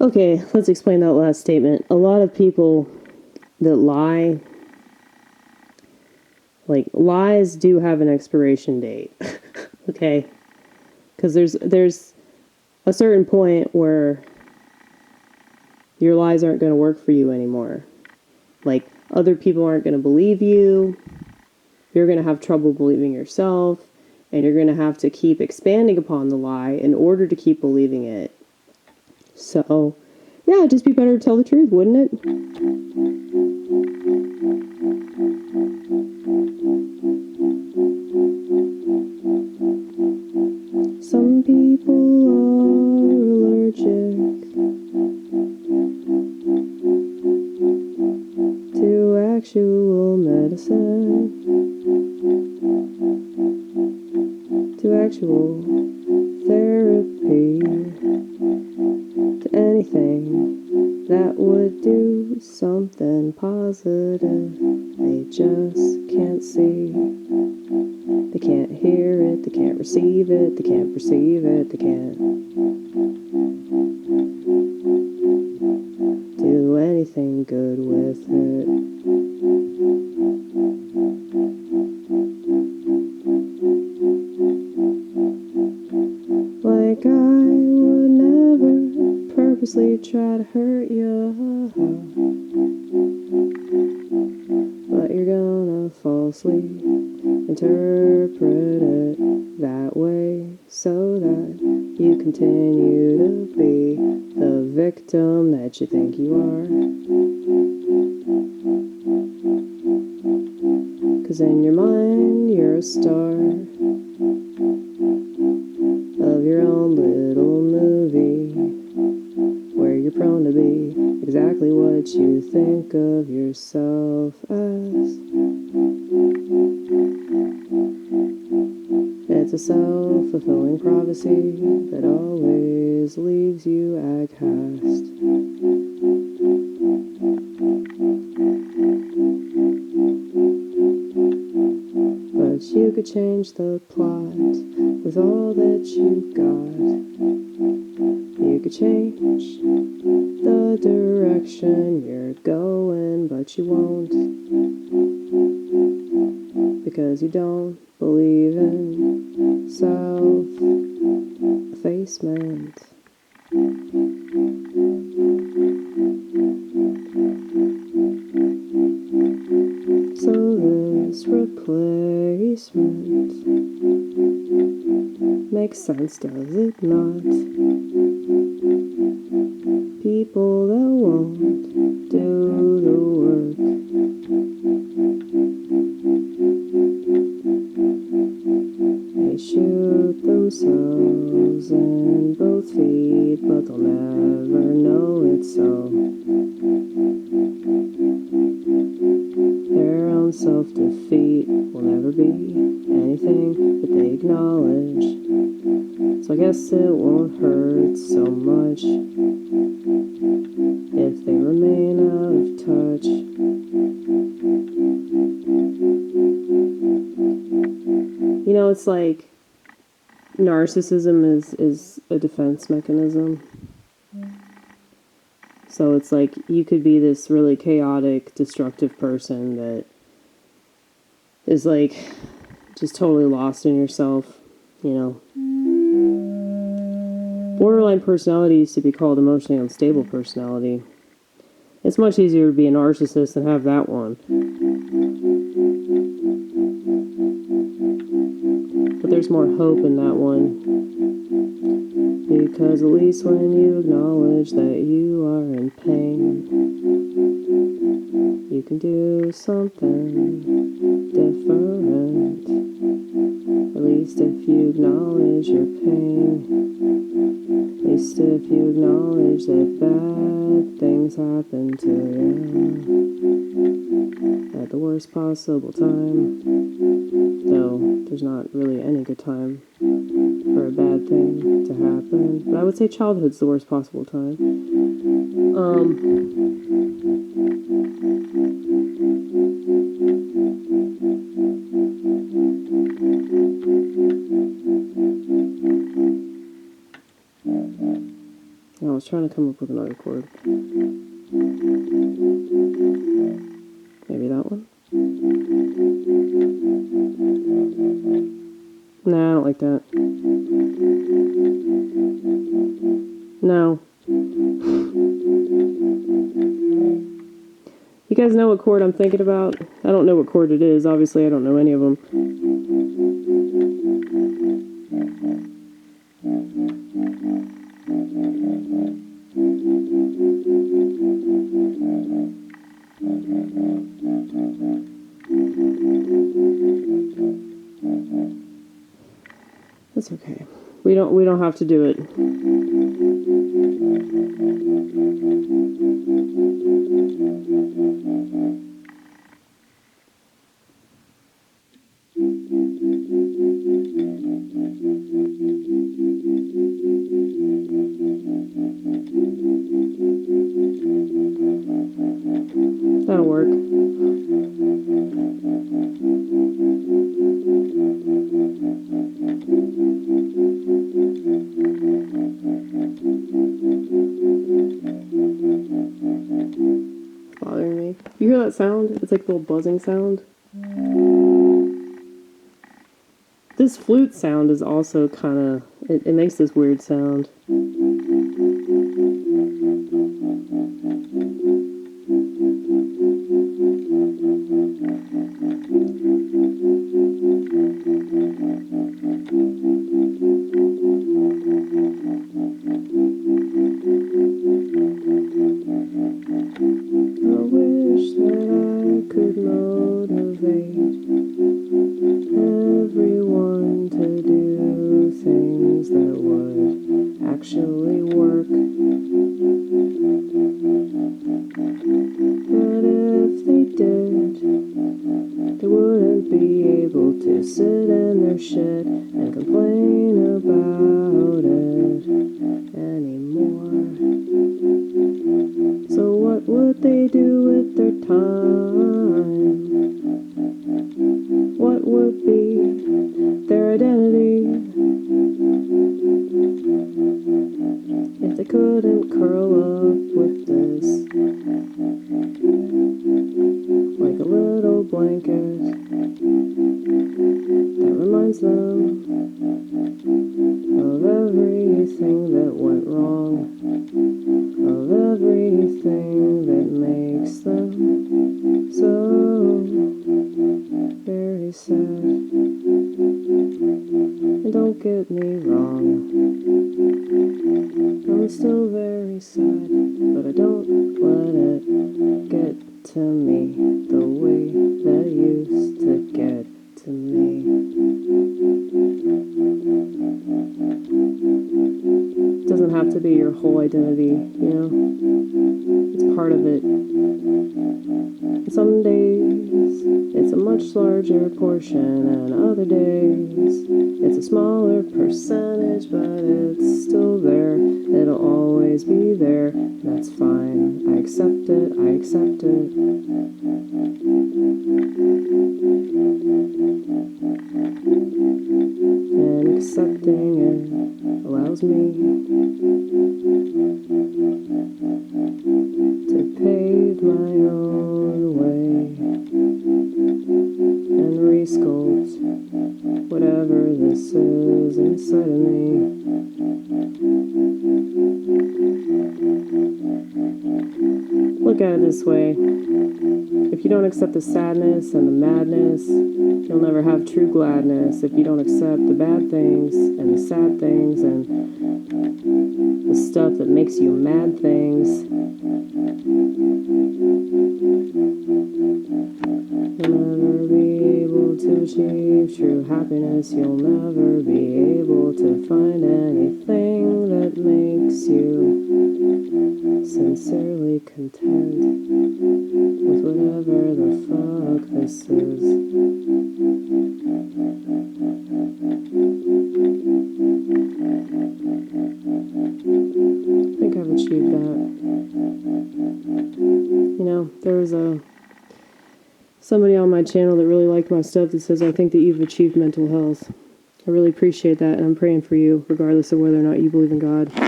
Okay, let's explain that last statement. A lot of people that lie, like, lies do have an expiration date. Okay? Because there's a certain point where your lies aren't going to work for you anymore. Like, other people aren't going to believe you. You're going to have trouble believing yourself. And you're going to have to keep expanding upon the lie in order to keep believing it. So, yeah, it'd just be better to tell the truth, wouldn't it? Some people are allergic to actual medicine, to actual therapy, to anything that would do something positive. They just can't see. They can't hear it, they can't receive it, they can't perceive it, they can't do anything good with it. Like I would never purposely try to hurt you, but you're gonna falsely interpret it that way so that you continue to be the victim that you think you are. 'Cause in your mind you're a star of your own little movie where you're prone to be exactly what you think of yourself as. It's a self-fulfilling prophecy that always leaves you aghast. But you could change the plot with all that you got. You could change the direction you're going, but you won't. Because you don't believe in self-effacement. So this replacement makes sense, does it not? People that won't do the work. They shoot themselves in both feet, but they'll never know it's so. Their own self-defeat will never be anything that they acknowledge. So I guess it won't hurt so much if they remain out of touch. You know, it's like narcissism is a defense mechanism. So it's like you could be this really chaotic, destructive person that is like just totally lost in yourself, you know. Borderline personality used to be called emotionally unstable personality. It's much easier to be a narcissist than have that one. But there's more hope in that one. Because at least when you acknowledge that you are in pain, you can do something different. At least if you acknowledge your pain. At least if you acknowledge that bad things happen to you at the worst possible time. Though there's not really any good time for a bad thing to happen. But I would say childhood's the worst possible time. I was trying to come up with another chord. Maybe that one? Nah, I don't like that. No. You guys know what chord I'm thinking about? I don't know what chord it is. Obviously, I don't know any of them. That's okay. We don't have to do it. That'll work. It's bothering me. You hear that sound? It's like a little buzzing sound. This flute sound is also kind of... It makes this weird sound. Actually work. But if they did, they wouldn't be able to sit in their shit and complain about it anymore. So what would they do with their time? What would be their identity? If they couldn't curl up with this, like a little blanket that reminds them of everything that went wrong, of everything that makes them so very sad. And don't get me wrong, I'm still very sad, but I don't let it get to me the way that it used to get to me. It doesn't have to be your whole identity, you know? It's part of it. And some days, it's a much larger portion, and other days, it's a smaller percentage, but it's still there. It'll always be there, and that's fine. I accept it, I accept it. And accepting it allows me to pave my own way and resculpt whatever this is inside of me. Look at it this way. If you don't accept the sadness and the madness, you'll never have true gladness. If you don't accept the bad things and the sad things and the stuff that makes you mad things, you'll never be able to achieve true happiness. You'll never be able to find anything that makes you sincerely content with whatever the fuck this is. I think I've achieved that. You know, there was somebody on my channel that really liked my stuff that says, I think that you've achieved mental health. I really appreciate that, and I'm praying for you, regardless of whether or not you believe in God.